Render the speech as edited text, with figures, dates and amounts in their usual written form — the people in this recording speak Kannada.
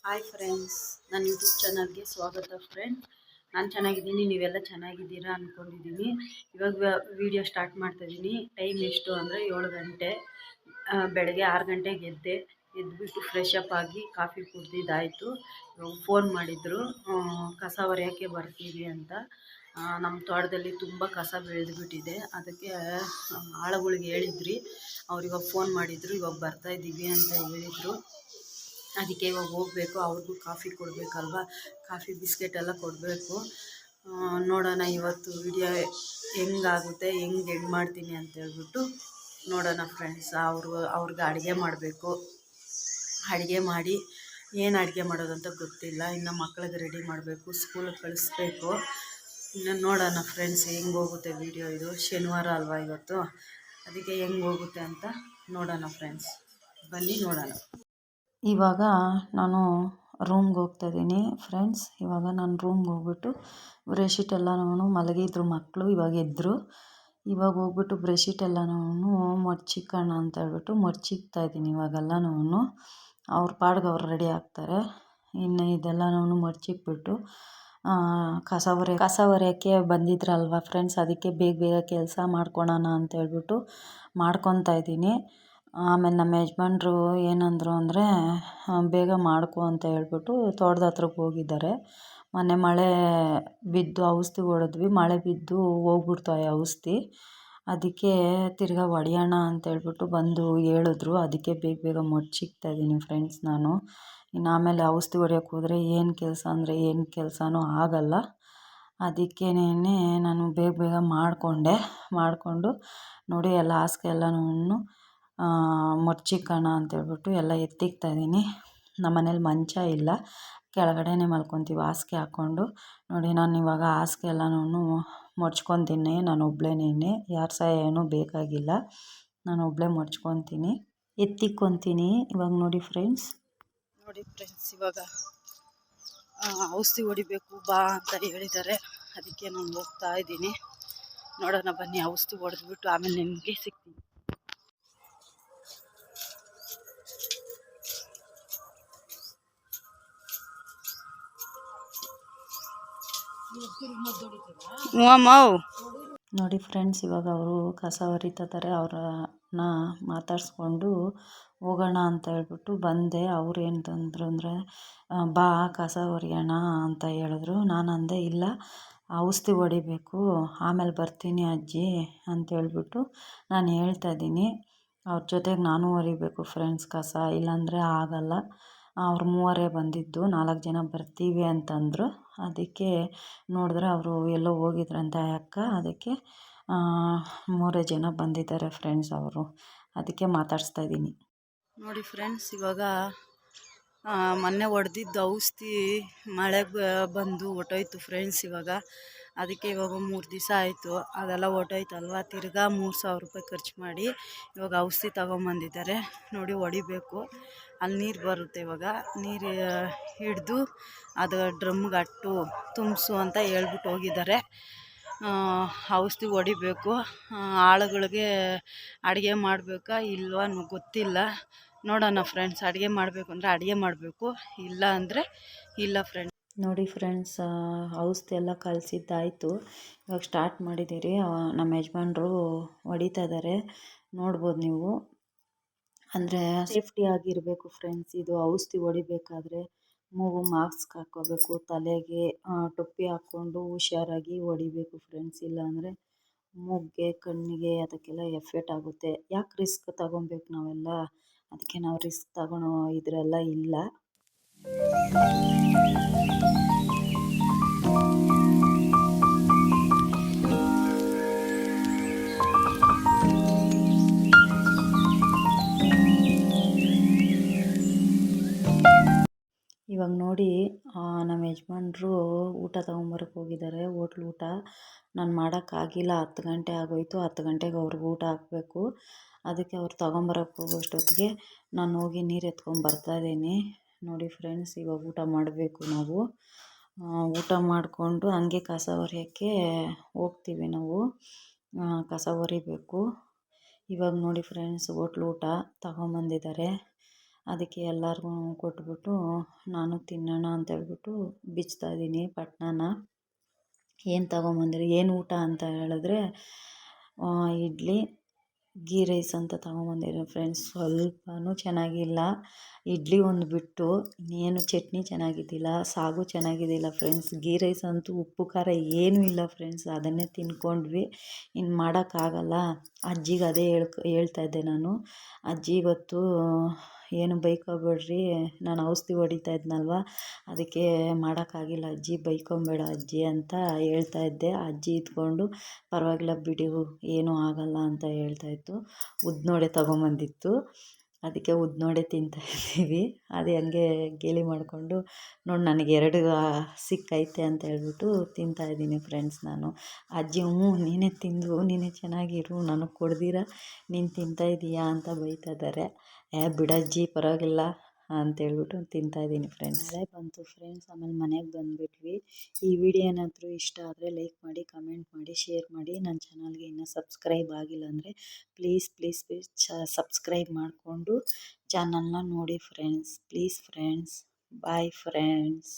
ಹಾಯ್ ಫ್ರೆಂಡ್ಸ್, ನನ್ನ ಯೂಟ್ಯೂಬ್ ಚಾನಲ್ಗೆ ಸ್ವಾಗತ ಫ್ರೆಂಡ್. ನಾನು ಚೆನ್ನಾಗಿದ್ದೀನಿ, ನೀವೆಲ್ಲ ಚೆನ್ನಾಗಿದ್ದೀರಾ ಅಂದ್ಕೊಂಡಿದ್ದೀನಿ. ಇವಾಗ ವಿಡಿಯೋ ಸ್ಟಾರ್ಟ್ ಮಾಡ್ತಾಯಿದ್ದೀನಿ. ಟೈಮ್ ಎಷ್ಟು ಅಂದರೆ 7 ಗಂಟೆ. ಬೆಳಗ್ಗೆ 6 ಗಂಟೆಗೆ ಎದ್ದುಬಿಟ್ಟು ಫ್ರೆಶ್ ಅಪ್ ಆಗಿ ಕಾಫಿ ಕುಡ್ದಿದ್ದಾಯಿತು. ಫೋನ್ ಮಾಡಿದರು, ಕಸ ಹೊರೆಯೋಕ್ಕೆ ಬರ್ತೀವಿ ಅಂತ. ನಮ್ಮ ತೋಟದಲ್ಲಿ ತುಂಬ ಕಸ ಬೆಳೆದುಬಿಟ್ಟಿದೆ. ಅದಕ್ಕೆ ಆಳುಗಳಿಗೆ ಹೇಳಿದ್ರಿ, ಅವ್ರು ಇವಾಗ ಫೋನ್ ಮಾಡಿದರು, ಇವಾಗ ಬರ್ತಾಯಿದ್ದೀವಿ ಅಂತ ಹೇಳಿದರು. ಅದಕ್ಕೆ ಇವಾಗ ಹೋಗಬೇಕು, ಅವ್ರಿಗೂ ಕಾಫಿ ಕೊಡಬೇಕಲ್ವ, ಕಾಫಿ ಬಿಸ್ಕೆಟ್ ಎಲ್ಲ ಕೊಡಬೇಕು. ನೋಡೋಣ ಇವತ್ತು ವಿಡಿಯೋ ಹೆಂಗಾಗುತ್ತೆ, ಹೆಂಗೆ ಎಂಡ್ ಮಾಡ್ತೀನಿ ಅಂತೇಳ್ಬಿಟ್ಟು ನೋಡೋಣ ಫ್ರೆಂಡ್ಸ್. ಅವ್ರಿಗೆ ಅಡುಗೆ ಮಾಡಬೇಕು. ಅಡುಗೆ ಮಾಡಿ ಏನು ಅಡುಗೆ ಮಾಡೋದಂತ ಗೊತ್ತಿಲ್ಲ. ಇನ್ನು ಮಕ್ಳಿಗೆ ರೆಡಿ ಮಾಡಬೇಕು, ಸ್ಕೂಲಿಗೆ ಕಳಿಸ್ಬೇಕು. ಇನ್ನು ನೋಡೋಣ ಫ್ರೆಂಡ್ಸ್ ಹೆಂಗೆ ಹೋಗುತ್ತೆ ವಿಡಿಯೋ. ಇದು ಶನಿವಾರ ಅಲ್ವಾ ಇವತ್ತು, ಅದಕ್ಕೆ ಹೆಂಗೆ ಹೋಗುತ್ತೆ ಅಂತ ನೋಡೋಣ ಫ್ರೆಂಡ್ಸ್. ಬನ್ನಿ ನೋಡೋಣ. ಇವಾಗ ನಾನು ರೂಮ್ಗೆ ಹೋಗ್ತಾಯಿದ್ದೀನಿ ಫ್ರೆಂಡ್ಸ್. ಇವಾಗ ನಾನು ರೂಮ್ಗೆ ಹೋಗ್ಬಿಟ್ಟು ಬ್ರೆಶೀಟ್ ಎಲ್ಲನೂ ಮಲಗಿದ್ರು ಮಕ್ಕಳು, ಇವಾಗ ಎದ್ದರು. ಇವಾಗ ಹೋಗ್ಬಿಟ್ಟು ಬ್ರೆಶೀಟ್ ಎಲ್ಲನೂ ಮಡ್ಚಿಕ್ಕೋಣ ಅಂತ ಹೇಳ್ಬಿಟ್ಟು ಮಡ್ಚಿಕ್ತಾಯಿದ್ದೀನಿ ಇವಾಗೆಲ್ಲನೂ. ಅವ್ರ ಪಾಡ್ಗೆ ಅವ್ರು ರೆಡಿ ಆಗ್ತಾರೆ. ಇನ್ನು ಇದೆಲ್ಲನೂ ಮಡ್ಚಿಕ್ಬಿಟ್ಟು ಕಸ ಹೊರೆಯೋಕ್ಕೆ ಬಂದಿದ್ರಲ್ವ ಫ್ರೆಂಡ್ಸ್, ಅದಕ್ಕೆ ಬೇಗ ಬೇಗ ಕೆಲಸ ಮಾಡ್ಕೊಳೋಣ ಅಂತ ಹೇಳ್ಬಿಟ್ಟು ಮಾಡ್ಕೊತಾ ಇದ್ದೀನಿ. ಆಮೇಲೆ ನಮ್ಮ ಯಜಮಾನ್ರು ಏನಂದರು ಅಂದರೆ, ಬೇಗ ಮಾಡ್ಕೊ ಅಂತ ಹೇಳ್ಬಿಟ್ಟು ತೋಟದ ಹತ್ರಕ್ಕೆ ಹೋಗಿದ್ದಾರೆ. ಮೊನ್ನೆ ಮಳೆ ಬಿದ್ದು ಔಷಧಿ ಹೊಡೆದ್ವಿ, ಮಳೆ ಬಿದ್ದು ಹೋಗ್ಬಿಡ್ತು ಆ ಔಷಧಿ. ಅದಕ್ಕೆ ತಿರ್ಗಾ ಹೊಡೆಯೋಣ ಅಂತೇಳ್ಬಿಟ್ಟು ಬಂದು ಹೇಳಿದ್ರು. ಅದಕ್ಕೆ ಬೇಗ ಬೇಗ ಮಡ್ಚಿಕ್ತಾಯಿದ್ದೀನಿ ಫ್ರೆಂಡ್ಸ್ ನಾನು. ಇನ್ನು ಆಮೇಲೆ ಔಷಧಿ ಹೊಡೆಯೋಕ್ಕೆ ಹೋದರೆ ಏನು ಕೆಲಸ ಅಂದರೆ ಏನು ಕೆಲಸನೂ ಆಗಲ್ಲ. ಅದಕ್ಕೇನೆ ನಾನು ಬೇಗ ಬೇಗ ಮಾಡಿಕೊಂಡು ನೋಡಿ ಎಲ್ಲ ಹಾಸಿಗೆ ಎಲ್ಲನೂ ಮಡ್ಚಿಕ್ಕೋಣ ಅಂತೇಳ್ಬಿಟ್ಟು ಎಲ್ಲ ಎತ್ತಿಕ್ತಾಯಿದ್ದೀನಿ. ನಮ್ಮ ಮನೇಲಿ ಮಂಚ ಇಲ್ಲ, ಕೆಳಗಡೆನೇ ಮಲ್ಕೊತೀವಿ ಹಾಸಿಗೆ ಹಾಕ್ಕೊಂಡು. ನೋಡಿ ನಾನು ಇವಾಗ ಹಾಸಿಗೆ ಎಲ್ಲನೂ ಮಡ್ಚ್ಕೊತೀನಿ, ನಾನು ಒಬ್ಳೇನೆ, ಯಾರ ಸಹಾಯ ಏನೂ ಬೇಕಾಗಿಲ್ಲ. ನಾನು ಒಬ್ಬಳೇ ಮಡ್ಚ್ಕೊತೀನಿ, ಎತ್ತಿಕ್ಕೊತೀನಿ. ಇವಾಗ ನೋಡಿ ಫ್ರೆಂಡ್ಸ್, ಇವಾಗ ಔಷಧಿ ಹೊಡಿಬೇಕು ಬಾ ಅಂತ ಹೇಳಿದ್ದಾರೆ. ಅದಕ್ಕೆ ನಾನು ಹೋಗ್ತಾ ಇದ್ದೀನಿ. ನೋಡೋಣ ಬನ್ನಿ, ಔಷಧಿ ಹೊಡೆದ್ಬಿಟ್ಟು ಆಮೇಲೆ ನಿಮಗೆ ಸಿಗ್ತೀನಿ. ನೋಡಿ ಫ್ರೆಂಡ್ಸ್, ಇವಾಗ ಅವರು ಕಸ ಹೊರಿತಿದ್ದಾರೆ. ಅವ್ರನ್ನ ಮಾತಾಡಿಸ್ಕೊಂಡು ಹೋಗೋಣ ಅಂತ ಹೇಳ್ಬಿಟ್ಟು ಬಂದೆ. ಅವ್ರು ಏನಂತಂದ್ರು ಅಂದರೆ, ಬಾ ಕಸ ಹೊರಿಯೋಣ ಅಂತ ಹೇಳಿದ್ರು. ನಾನು ಅಂದೆ, ಇಲ್ಲ ಔಷಧಿ ಹೊಡಿಬೇಕು, ಆಮೇಲೆ ಬರ್ತೀನಿ ಅಜ್ಜಿ ಅಂತೇಳ್ಬಿಟ್ಟು ನಾನು ಹೇಳ್ತಾಯಿದ್ದೀನಿ. ಅವ್ರ ಜೊತೆಗೆ ನಾನು ಹೊರಿಬೇಕು ಫ್ರೆಂಡ್ಸ್ ಕಸ, ಇಲ್ಲಾಂದರೆ ಆಗಲ್ಲ. ಅವ್ರು ಮೂವರೇ ಬಂದಿದ್ದು, 4 ಜನ ಬರ್ತೀವಿ ಅಂತಂದರು. ಅದಕ್ಕೆ ನೋಡಿದ್ರೆ ಅವರು ಎಲ್ಲೋ ಹೋಗಿದ್ರಂತೆ ಅಕ್ಕ, ಅದಕ್ಕೆ 3 ಜನ ಬಂದಿದ್ದಾರೆ ಫ್ರೆಂಡ್ಸ್ ಅವರು. ಅದಕ್ಕೆ ಮಾತಾಡಿಸ್ತಾ ಇದ್ದೀನಿ. ನೋಡಿ ಫ್ರೆಂಡ್ಸ್, ಇವಾಗ ಮೊನ್ನೆ ಹೊಡೆದಿದ್ದು ಔಷಧಿ ಮಳೆಗೆ ಬಂದು ಹೊಟ್ಟೋಯ್ತು ಫ್ರೆಂಡ್ಸ್. ಅದಕ್ಕೆ ಇವಾಗ 3 ದಿವಸ ಆಯಿತು, ಅದೆಲ್ಲ ಹೊಟ್ಟೋಯ್ತಲ್ವ. ತಿರ್ಗಾ 3,000 ರೂಪಾಯಿ ಖರ್ಚು ಮಾಡಿ ಇವಾಗ ಔಷಧಿ ತೊಗೊಂಬಂದಿದ್ದಾರೆ. ನೋಡಿ ಹೊಡಿಬೇಕು, ಅಲ್ಲಿ ನೀರು ಬರುತ್ತೆ. ಇವಾಗ ನೀರು ಹಿಡಿದು ಅದು ಡ್ರಮ್ಗೆ ಅಟ್ಟು ತುಂಬಿಸು ಅಂತ ಹೇಳ್ಬಿಟ್ಟು ಹೋಗಿದ್ದಾರೆ. ಔಷಧಿ ಹೊಡಿಬೇಕು. ಆಳುಗಳಿಗೆ ಅಡುಗೆ ಮಾಡಬೇಕಾ ಇಲ್ವಾ ಗೊತ್ತಿಲ್ಲ. ನೋಡೋಣ ಫ್ರೆಂಡ್ಸ್, ಅಡುಗೆ ಮಾಡಬೇಕು ಅಂದರೆ ಅಡುಗೆ ಮಾಡಬೇಕು, ಇಲ್ಲ ಅಂದರೆ ಇಲ್ಲ ಫ್ರೆಂಡ್ಸ್. ನೋಡಿ ಫ್ರೆಂಡ್ಸ್, ಔಷಧಿ ಎಲ್ಲ ಕಲಸಿದ್ದಾಯಿತು. ಇವಾಗ ಸ್ಟಾರ್ಟ್ ಮಾಡಿದ್ದೀರಿ. ನಮ್ಮ ಯಜಮಾನ್ರು ಹೊಡಿತಾ ಇದ್ದಾರೆ, ನೋಡ್ಬೋದು ನೀವು. ಅಂದರೆ ಸೇಫ್ಟಿ ಆಗಿರಬೇಕು ಫ್ರೆಂಡ್ಸ್. ಇದು ಔಷಧಿ ಹೊಡಿಬೇಕಾದ್ರೆ ಮಾಸ್ಕ್ ಹಾಕ್ಕೋಬೇಕು, ತಲೆಗೆ ಟೊಪ್ಪಿ ಹಾಕ್ಕೊಂಡು ಹುಷಾರಾಗಿ ಹೊಡಿಬೇಕು ಫ್ರೆಂಡ್ಸ್. ಇಲ್ಲಾಂದರೆ ಮೂಗಿಗೆ ಕಣ್ಣಿಗೆ ಅದಕ್ಕೆಲ್ಲ ಎಫೆಕ್ಟ್ ಆಗುತ್ತೆ. ಯಾಕೆ ರಿಸ್ಕ್ ತಗೊಬೇಕು ನಾವೆಲ್ಲ, ಅದಕ್ಕೆ ನಾವು ರಿಸ್ಕ್ ತಗೊಳ್ಳೋ ಇದರೆಲ್ಲ ಇಲ್ಲ. ಇವಾಗ ನೋಡಿ, ನಮ್ಮ ಯಜಮಾನ್ರು ಊಟ ತೊಗೊಂಬರಕ್ಕೆ ಹೋಗಿದ್ದಾರೆ, ಹೋಟ್ಲ್ ಊಟ. ನಾನು ಮಾಡೋಕ್ಕಾಗಿಲ್ಲ, 10 ಗಂಟೆ ಆಗೋಯ್ತು. 10 ಗಂಟೆಗೆ ಅವ್ರಿಗೆ ಊಟ ಹಾಕಬೇಕು. ಅದಕ್ಕೆ ಅವ್ರು ತೊಗೊಂಬರಕ್ಕೆ ಹೋಗೋಷ್ಟೊತ್ತಿಗೆ ನಾನು ಹೋಗಿ ನೀರು ಎತ್ಕೊಂಬರ್ತಾಯಿದ್ದೀನಿ. ನೋಡಿ ಫ್ರೆಂಡ್ಸ್, ಇವಾಗ ಊಟ ಮಾಡಬೇಕು ನಾವು. ಊಟ ಮಾಡಿಕೊಂಡು ಹಂಗೆ ಕಸ ಹೊರಿಯೋಕ್ಕೆ ಹೋಗ್ತೀವಿ ನಾವು. ಕಸ ಹೊರಿಬೇಕು. ಇವಾಗ ನೋಡಿ ಫ್ರೆಂಡ್ಸ್, ಹೋಟ್ಲ್ ಊಟ ತೊಗೊಂಬಂದಿದ್ದಾರೆ. ಅದಕ್ಕೆ ಎಲ್ಲರಿಗೂ ಕೊಟ್ಬಿಟ್ಟು ನಾನು ತಿನ್ನೋಣ ಅಂತೇಳ್ಬಿಟ್ಟು ಬಿಚ್ತಾಯಿದ್ದೀನಿ ಪಟ್ನಾನ. ಏನು ತಗೊಂಬಂದಿರಿ, ಏನು ಊಟ ಅಂತ ಹೇಳಿದ್ರೆ ಇಡ್ಲಿ ಗೀ ರೈಸ್ ಅಂತ ತಗೊಂಬಂದಿರೋ ಫ್ರೆಂಡ್ಸ್. ಸ್ವಲ್ಪನೂ ಚೆನ್ನಾಗಿಲ್ಲ. ಇಡ್ಲಿ ಒಂದು ಬಿಟ್ಟು ಇನ್ನೇನು ಚಟ್ನಿ ಚೆನ್ನಾಗಿದ್ದಿಲ್ಲ, ಸಾಗು ಚೆನ್ನಾಗಿದ್ದಿಲ್ಲ ಫ್ರೆಂಡ್ಸ್. ಗೀ ರೈಸ್ ಅಂತೂ ಉಪ್ಪು ಖಾರ ಏನೂ ಇಲ್ಲ ಫ್ರೆಂಡ್ಸ್. ಅದನ್ನೇ ತಿಂದ್ಕೊಂಡ್ವಿ. ಇನ್ನು ಮಾಡೋಕ್ಕಾಗಲ್ಲ. ಅಜ್ಜಿಗೆ ಅದೇ ಹೇಳ್ತಾಯಿದ್ದೆ ನಾನು. ಅಜ್ಜಿ ಇವತ್ತು ಏನು ಬೈಕೋಬೇಡ್ರಿ, ನಾನು ಔಷಧಿ ಹೊಡಿತಾ ಇದ್ನಲ್ವ, ಅದಕ್ಕೆ ಮಾಡೋಕ್ಕಾಗಿಲ್ಲ ಅಜ್ಜಿ, ಬೈಕೊಂಬೇಡ ಅಜ್ಜಿ ಅಂತ ಹೇಳ್ತಾಯಿದ್ದೆ. ಅಜ್ಜಿ ಇದ್ಕೊಂಡು ಪರವಾಗಿಲ್ಲ ಬಿಡು, ಏನೂ ಆಗಲ್ಲ ಅಂತ ಹೇಳ್ತಾಯಿತ್ತು. ಉದ್ನೋಡೆ ತೊಗೊಂಬಂದಿತ್ತು, ಅದಕ್ಕೆ ಉದ್ನೋಡೆ ತಿಂತಾಯಿದ್ದೀವಿ. ಅದು ಹಂಗೆ ಗೇಲಿ ಮಾಡಿಕೊಂಡು ನೋಡಿ ನನಗೆ 2 ಸಿಕ್ಕೈತೆ ಅಂತ ಹೇಳ್ಬಿಟ್ಟು ತಿಂತಾಯಿದ್ದೀನಿ ಫ್ರೆಂಡ್ಸ್ ನಾನು. ಅಜ್ಜಿ ನೀನೇ ತಿಂದು ನೀನೇ ಚೆನ್ನಾಗಿರು, ನನಗೆ ಕೊಡ್ದಿರ ನೀನು ತಿಂತಾಯಿದ್ದೀಯಾ ಅಂತ ಬೈತಾ ಇದ್ದಾರೆ. ಬಿಡಜ್ಜಿ ಪರವಾಗಿಲ್ಲ ಅಂತೇಳ್ಬಿಟ್ಟು ತಿಂತಾಯಿದ್ದೀನಿ ಫ್ರೆಂಡ್ಸ್. ಮಳೆ ಬಂತು ಫ್ರೆಂಡ್ಸ್, ಆಮೇಲೆ ಮನೆಗೆ ಬಂದುಬಿಟ್ವಿ. ಈ ವಿಡಿಯೋ ಏನಾದರೂ ಇಷ್ಟ ಆದರೆ ಲೈಕ್ ಮಾಡಿ, ಕಮೆಂಟ್ ಮಾಡಿ, ಶೇರ್ ಮಾಡಿ. ನನ್ನ ಚಾನಲ್ಗೆ ಇನ್ನೂ ಸಬ್ಸ್ಕ್ರೈಬ್ ಆಗಿಲ್ಲ ಅಂದರೆ ಪ್ಲೀಸ್ ಸಬ್ಸ್ಕ್ರೈಬ್ ಮಾಡಿಕೊಂಡು ಚಾನಲ್ನ ನೋಡಿ friends. Please friends, bye friends.